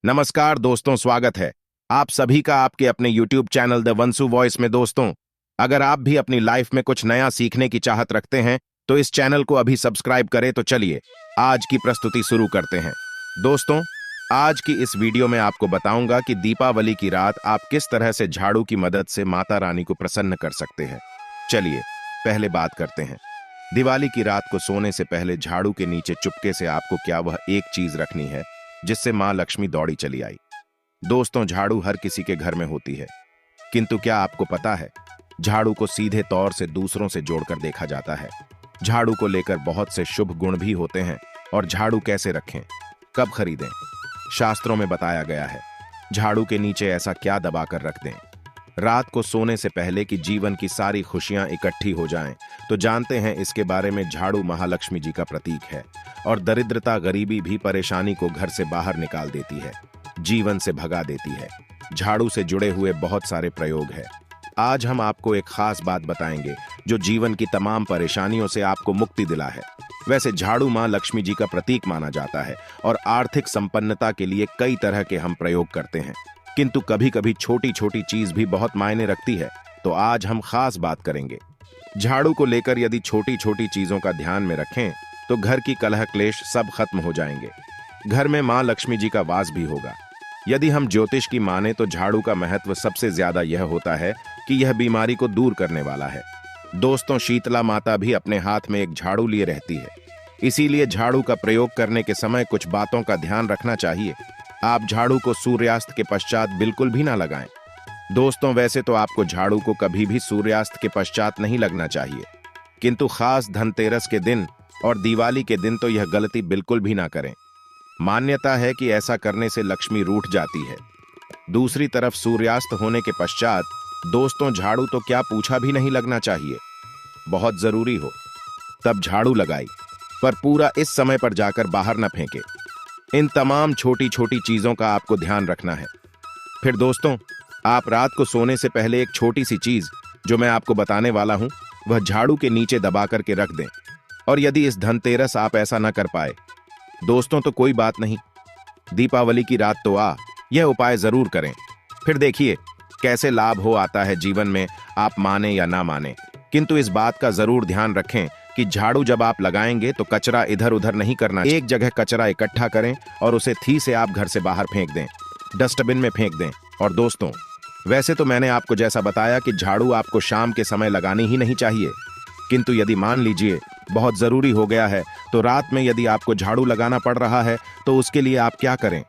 नमस्कार दोस्तों, स्वागत है आप सभी का आपके अपने YouTube चैनल द वंसु वॉइस में। दोस्तों, अगर आप भी अपनी लाइफ में कुछ नया सीखने की चाहत रखते हैं तो इस चैनल को अभी सब्सक्राइब करें। तो चलिए आज की प्रस्तुति शुरू करते हैं। दोस्तों, आज की इस वीडियो में आपको बताऊंगा कि दीपावली की रात आप किस तरह से झाड़ू की मदद से माता रानी को प्रसन्न कर सकते हैं। चलिए पहले बात करते हैं। दिवाली की रात को सोने से पहले झाड़ू के नीचे चुपके से आपको क्या वह एक चीज रखनी है जिससे मां लक्ष्मी दौड़ी चली आई। दोस्तों, झाड़ू हर किसी के घर में होती है, किंतु क्या आपको पता है झाड़ू को सीधे तौर से दूसरों से जोड़कर देखा जाता है। झाड़ू को लेकर बहुत से शुभ गुण भी होते हैं। और झाड़ू कैसे रखें, कब खरीदें, शास्त्रों में बताया गया है। झाड़ू के नीचे ऐसा क्या दबाकर रख दें रात को सोने से पहले कि जीवन की सारी खुशियां इकट्ठी हो जाएं। तो जानते हैं इसके बारे में। झाड़ू महालक्ष्मी जी का प्रतीक है और दरिद्रता, गरीबी भी परेशानी को घर से बाहर निकाल देती है, जीवन से भगा देती है। झाड़ू से जुड़े हुए बहुत सारे प्रयोग हैं। आज हम आपको एक खास बात बताएंगे जो जीवन की तमाम परेशानियों से आपको मुक्ति दिला है। वैसे झाड़ू मां लक्ष्मी जी का प्रतीक माना जाता है और आर्थिक संपन्नता के लिए कई तरह के हम प्रयोग करते हैं, किंतु कभी कभी छोटी छोटी चीज भी बहुत मायने रखती है। तो आज हम खास बात करेंगे झाड़ू को लेकर। यदि छोटी छोटी चीजों का ध्यान में रखें तो घर की कलह क्लेश सब खत्म हो जाएंगे। घर में मां लक्ष्मी जी का वास भी होगा। यदि हम ज्योतिष की माने तो झाड़ू का महत्व सबसे ज्यादा यह होता है कि यह बीमारी को दूर करने वाला है। दोस्तों, शीतला माता भी अपने हाथ में एक झाड़ू लिए रहती है, इसीलिए झाड़ू का प्रयोग करने के समय कुछ बातों का ध्यान रखना चाहिए। आप झाड़ू को सूर्यास्त के पश्चात बिल्कुल भी ना लगाएं। दोस्तों, वैसे तो आपको झाड़ू को कभी भी सूर्यास्त के पश्चात नहीं लगना चाहिए, किंतु खास धनतेरस के दिन और दिवाली के दिन तो यह गलती बिल्कुल भी ना करें। मान्यता है कि ऐसा करने से लक्ष्मी रूठ जाती है। दूसरी तरफ सूर्यास्त होने के पश्चात दोस्तों झाड़ू तो क्या पूछा भी नहीं लगना चाहिए। बहुत जरूरी हो तब झाड़ू लगाई, पर पूरा इस समय पर जाकर बाहर न फेंके। इन तमाम छोटी छोटी चीजों का आपको ध्यान रखना है। फिर दोस्तों, आप रात को सोने से पहले एक छोटी सी चीज जो मैं आपको बताने वाला हूं वह झाड़ू के नीचे दबा करके रख दें। और यदि इस धनतेरस आप ऐसा न कर पाए दोस्तों तो कोई बात नहीं, दीपावली की रात तो यह उपाय जरूर करें। फिर देखिए कैसे लाभ हो आता है जीवन में, आप माने या ना माने। किंतु इस बात का जरूर ध्यान रखें कि झाड़ू जब आप लगाएंगे तो कचरा इधर उधर नहीं करना। एक जगह कचरा इकट्ठा करें और उसे थी से आप घर से बाहर फेंक दें, डस्टबिन में फेंक दें। और दोस्तों, वैसे तो मैंने आपको जैसा बताया कि झाड़ू आपको शाम के समय लगानी ही नहीं चाहिए, किंतु यदि मान लीजिए बहुत जरूरी हो गया है तो रात में यदि आपको झाड़ू लगाना पड़ रहा है तो उसके लिए आप क्या करें,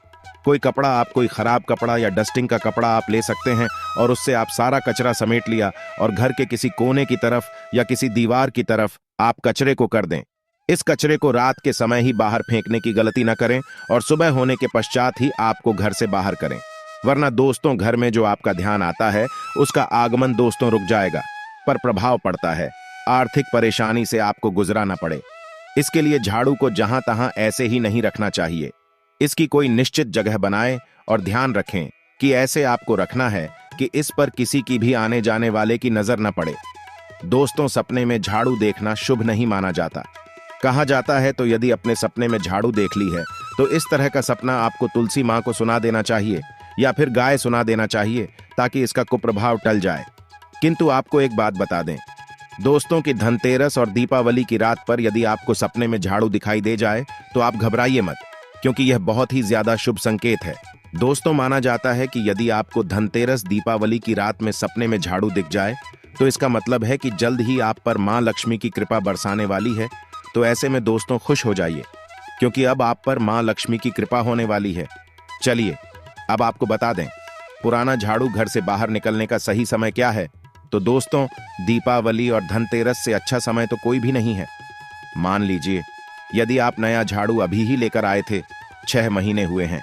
कोई कपड़ा, आप कोई खराब कपड़ा या डस्टिंग का कपड़ा आप ले सकते हैं और उससे आप सारा कचरा समेट लिया और घर के किसी कोने की तरफ या किसी दीवार की तरफ आप कचरे को कर दें। इस कचरे को रात के समय ही बाहर फेंकने की गलती न करें और सुबह होने के पश्चात ही आपको घर से बाहर करें, वरना दोस्तों घर में जो आपका ध्यान आता है उसका आगमन दोस्तों रुक जाएगा, पर प्रभाव पड़ता है। आर्थिक परेशानी से आपको गुजरा न पड़े, इसके लिए झाड़ू को जहां तहां ऐसे ही नहीं रखना चाहिए। इसकी कोई निश्चित जगह बनाएं और ध्यान रखें कि ऐसे आपको रखना है कि इस पर किसी की भी आने जाने वाले की नजर न पड़े। दोस्तों, सपने में झाड़ू देखना शुभ नहीं माना जाता। कहा जाता है तो यदि अपने सपने में झाड़ू देख ली है तो इस तरह का सपना आपको तुलसी मां को सुना देना चाहिए या फिर गाय सुना देना चाहिए ताकि इसका कुप्रभाव टल जाए। किंतु आपको एक बात बता दें दोस्तों कि धनतेरस और दीपावली की रात पर यदि आपको सपने में झाड़ू दिखाई दे जाए तो आप घबराइए मत, क्योंकि यह बहुत ही ज्यादा शुभ संकेत है। दोस्तों, माना जाता है कि यदि आपको धनतेरस दीपावली की रात में सपने में झाड़ू दिख जाए तो इसका मतलब है कि जल्द ही आप पर मां लक्ष्मी की कृपा बरसाने वाली है। तो ऐसे में दोस्तों खुश हो जाइए, क्योंकि अब आप पर मां लक्ष्मी की कृपा होने वाली है। चलिए अब आपको बता दें पुराना झाड़ू घर से बाहर निकलने का सही समय क्या है। तो दोस्तों, दीपावली और धनतेरस से अच्छा समय तो कोई भी नहीं है। मान लीजिए यदि आप नया झाड़ू अभी ही लेकर आए थे, 6 महीने हुए हैं,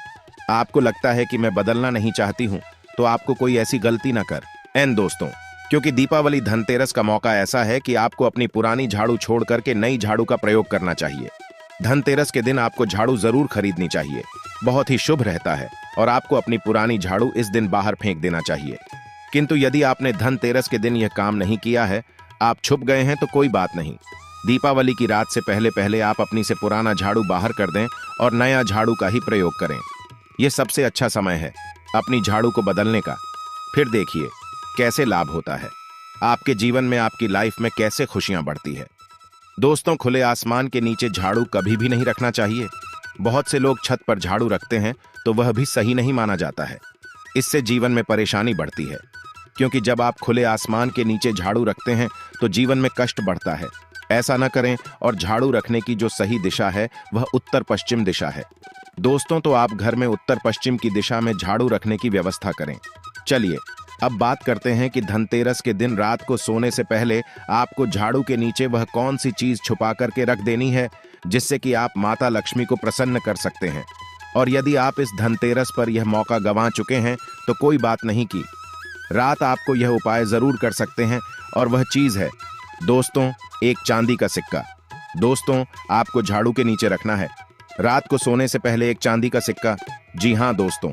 आपको लगता है कि मैं बदलना नहीं चाहती हूं, तो आपको कोई ऐसी गलती ना कर दोस्तों, क्योंकि दीपावली धनतेरस का मौका ऐसा है कि आपको अपनी पुरानी झाड़ू छोड़ करके नई झाड़ू का प्रयोग करना चाहिए। धनतेरस के दिन आपको झाड़ू जरूर खरीदनी चाहिए, बहुत ही शुभ रहता है, और आपको अपनी पुरानी झाड़ू इस दिन बाहर फेंक देना चाहिए। किंतु यदि आपने धनतेरस के दिन यह काम नहीं किया है, आप छुप गए हैं, तो कोई बात नहीं। दीपावली की रात से पहले पहले आप अपनी से पुराना झाड़ू बाहर कर दें और नया झाड़ू का ही प्रयोग करें। ये सबसे अच्छा समय है अपनी झाड़ू को बदलने का। फिर देखिए कैसे लाभ होता है आपके जीवन में, आपकी लाइफ में कैसे खुशियां बढ़ती है। दोस्तों, खुले आसमान के नीचे झाड़ू कभी भी नहीं रखना चाहिए। बहुत से लोग छत पर झाड़ू रखते हैं तो वह भी सही नहीं माना जाता है। इससे जीवन में परेशानी बढ़ती है, क्योंकि जब आप खुले आसमान के नीचे झाड़ू रखते हैं तो जीवन में कष्ट बढ़ता है। ऐसा न करें, और झाड़ू रखने की जो सही दिशा है वह उत्तर पश्चिम दिशा है। दोस्तों, तो आप घर में उत्तर पश्चिम की दिशा में झाड़ू रखने की व्यवस्था करें। चलिए अब बात करते हैं कि धनतेरस के दिन रात को सोने से पहले आपको झाड़ू के नीचे वह कौन सी चीज छुपा करके रख देनी है जिससे कि आप माता लक्ष्मी को प्रसन्न कर सकते हैं। और यदि आप इस धनतेरस पर यह मौका गंवा चुके हैं तो कोई बात नहीं की, रात आपको यह उपाय जरूर कर सकते हैं। और वह चीज है दोस्तों, एक चांदी का सिक्का। दोस्तों, आपको झाड़ू के नीचे रखना है रात को सोने से पहले एक चांदी का सिक्का। जी हाँ दोस्तों,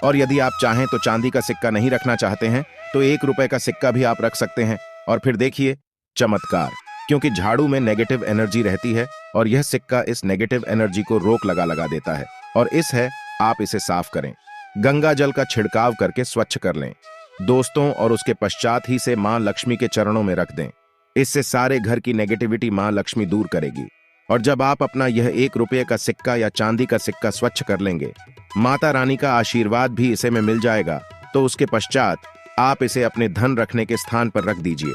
और यदि आप चाहें तो चांदी का सिक्का नहीं रखना चाहते हैं तो 1 रुपए का सिक्का भी आप रख सकते हैं। और फिर देखिए चमत्कार, क्योंकि झाड़ू में नेगेटिव एनर्जी रहती है और यह सिक्का इस नेगेटिव एनर्जी को रोक लगा देता है। और आप इसे साफ करें, गंगा जल का छिड़काव करके स्वच्छ कर लें दोस्तों, और उसके पश्चात ही से मां लक्ष्मी के चरणों में रख दें। इससे सारे घर की नेगेटिविटी मां लक्ष्मी दूर करेगी। और जब आप अपना यह 1 रुपये का सिक्का या चांदी का सिक्का स्वच्छ कर लेंगे, माता रानी का आशीर्वाद भी इसे में मिल जाएगा। तो उसके पश्चात आप इसे अपने धन रखने के स्थान पर रख दीजिए।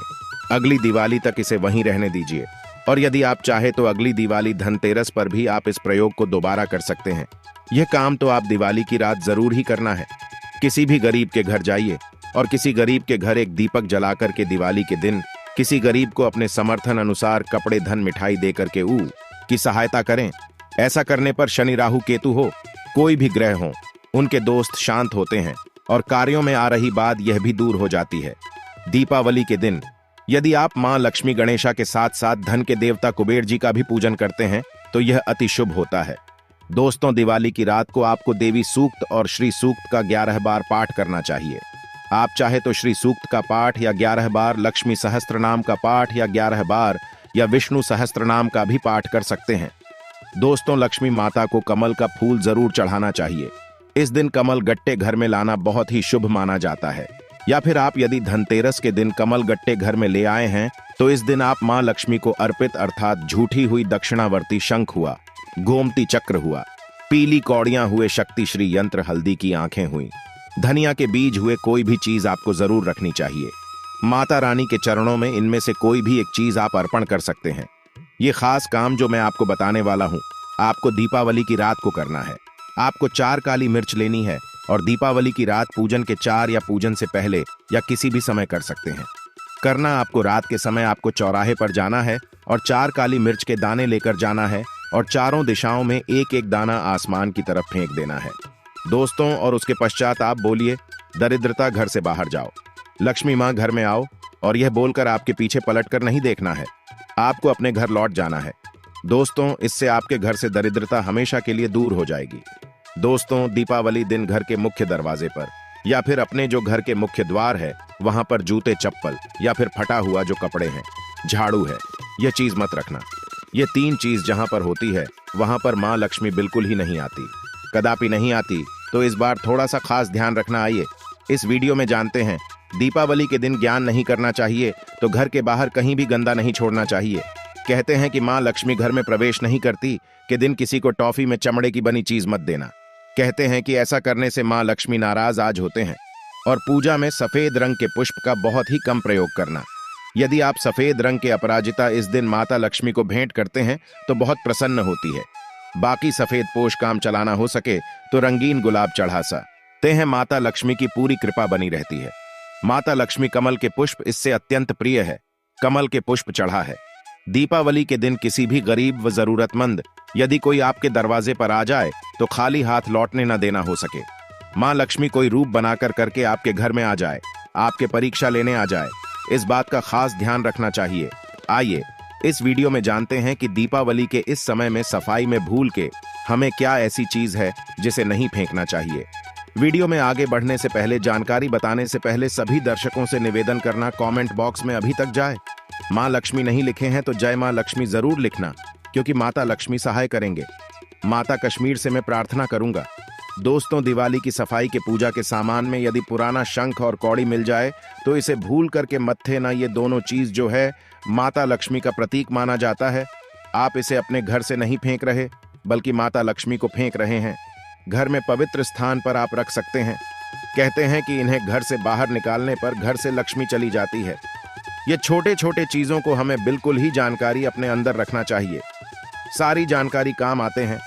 अगली दिवाली तक इसे वहीं रहने दीजिए। और यदि आप चाहे तो अगली दिवाली धनतेरस पर भी आप इस प्रयोग को दोबारा कर सकते हैं। यह काम तो आप दिवाली की रात जरूर ही करना है। किसी भी गरीब के घर जाइए और किसी गरीब के घर एक दीपक जलाकर के दिवाली के दिन किसी गरीब को अपने समर्थन अनुसार कपड़े, धन, मिठाई देकर के की सहायता करें। ऐसा करने पर शनि, राहु, केतु हो, कोई भी ग्रह हो, उनके दोस्त शांत होते हैं और कार्यों में आ रही बात यह भी दूर हो जाती है। दीपावली के दिन यदि आप मां लक्ष्मी, गणेशा के साथ साथ धन के देवता कुबेर जी का भी पूजन करते हैं तो यह अति शुभ होता है। दोस्तों, दिवाली की रात को आपको देवी सूक्त और श्री सूक्त का 11 बार पाठ करना चाहिए। आप चाहे तो श्री सूक्त का पाठ या 11 बार, लक्ष्मी सहस्त्र नाम का पाठ या 11 बार, या विष्णु सहस्त्र नाम का भी पाठ कर सकते हैं। दोस्तों, लक्ष्मी माता को कमल का फूल जरूर चढ़ाना चाहिए। इस दिन कमल गट्टे घर में लाना बहुत ही शुभ माना जाता है। या फिर आप यदि धनतेरस के दिन कमल गट्टे घर में ले आए हैं तो इस दिन आप मां लक्ष्मी को अर्पित अर्थात झूठी हुई दक्षिणावर्ती शंख हुआ, गोमती चक्र हुआ, पीली कौड़ियां हुए, शक्ति श्री यंत्र, हल्दी की आंखें हुई, धनिया के बीज हुए, कोई भी चीज आपको जरूर रखनी चाहिए। माता रानी के चरणों में इनमें से कोई भी एक चीज आप अर्पण कर सकते हैं। ये खास काम जो मैं आपको बताने वाला हूं, आपको दीपावली की रात को करना है। आपको 4 काली मिर्च लेनी है और दीपावली की रात पूजन के 4 या पूजन से पहले या किसी भी समय कर सकते हैं। करना आपको रात के समय आपको चौराहे पर जाना है और 4 काली मिर्च के दाने लेकर जाना है और चारों दिशाओं में एक एक दाना आसमान की तरफ फेंक देना है दोस्तों। और उसके पश्चात आप बोलिए, दरिद्रता घर से बाहर जाओ, लक्ष्मी मां घर में आओ। और यह बोलकर आपके पीछे पलटकर नहीं देखना है, आपको अपने घर लौट जाना है दोस्तों। इससे आपके घर से दरिद्रता हमेशा के लिए दूर हो जाएगी। दोस्तों, दीपावली दिन घर के मुख्य दरवाजे पर या फिर अपने जो घर के मुख्य द्वार है वहां पर जूते, चप्पल या फिर फटा हुआ जो कपड़े हैं, झाड़ू है, यह चीज मत रखना। ये 3 चीज जहां पर होती है वहां पर मां लक्ष्मी बिल्कुल ही नहीं आती, कदापि नहीं आती। तो इस बार थोड़ा सा खास ध्यान रखना। आइए इस वीडियो में जानते हैं। दीपावली के दिन ज्ञान नहीं करना चाहिए तो घर के बाहर कहीं भी गंदा नहीं छोड़ना चाहिए। कहते हैं कि मां लक्ष्मी घर में प्रवेश नहीं करती कि दिन किसी को टॉफी में चमड़े की बनी चीज मत देना। कहते हैं कि ऐसा करने से मां लक्ष्मी नाराज आज होते हैं। और पूजा में सफेद रंग के पुष्प का बहुत ही कम प्रयोग करना। यदि आप सफेद रंग के अपराजिता इस दिन माता लक्ष्मी को भेंट करते हैं तो बहुत प्रसन्न होती है। बाकी सफेद पोष काम चलाना हो सके तो रंगीन गुलाब चढ़ा सकते हैं, माता लक्ष्मी की पूरी कृपा बनी रहती है। माता लक्ष्मी कमल के पुष्प इससे अत्यंत प्रिय है, कमल के पुष्प चढ़ा है। दीपावली के दिन किसी भी गरीब व जरूरतमंद यदि कोई आपके दरवाजे पर आ जाए तो खाली हाथ लौटने न देना हो सके। मां लक्ष्मी कोई रूप बनाकर करके आपके घर में आ जाए, आपके परीक्षा लेने आ जाए, इस बात का खास ध्यान रखना चाहिए। आइए इस वीडियो में जानते हैं कि दीपावली के इस समय में सफाई में भूल के हमें क्या ऐसी चीज है जिसे नहीं फेंकना चाहिए। वीडियो में आगे बढ़ने से पहले, जानकारी बताने से पहले सभी दर्शकों से निवेदन करना, कमेंट बॉक्स में अभी तक जाए मां लक्ष्मी नहीं लिखे हैं तो जय मां लक्ष्मी जरूर लिखना, क्योंकि माता लक्ष्मी सहाय करेंगे। माता कश्मीर से मैं प्रार्थना करूंगा, दोस्तों, दिवाली की सफाई के पूजा के सामान में यदि पुराना शंख और कौड़ी मिल जाए तो इसे भूल करके मत फेंकना। ये दोनों चीज जो है माता लक्ष्मी का प्रतीक माना जाता है। आप इसे अपने घर से नहीं फेंक रहे बल्कि माता लक्ष्मी को फेंक रहे हैं। घर में पवित्र स्थान पर आप रख सकते हैं। कहते हैं कि इन्हें घर से बाहर निकालने पर घर से लक्ष्मी चली जाती है। ये छोटे छोटे चीजों को हमें बिल्कुल ही जानकारी अपने अंदर रखना चाहिए। सारी जानकारी काम आते हैं।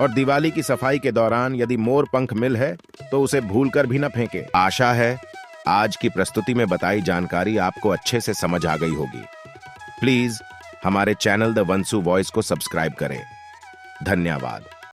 और दिवाली की सफाई के दौरान यदि मोर पंख मिल है तो उसे भूलकर भी न फेंके। आशा है आज की प्रस्तुति में बताई जानकारी आपको अच्छे से समझ आ गई होगी। प्लीज हमारे चैनल द वंसु वॉइस को सब्सक्राइब करें। धन्यवाद।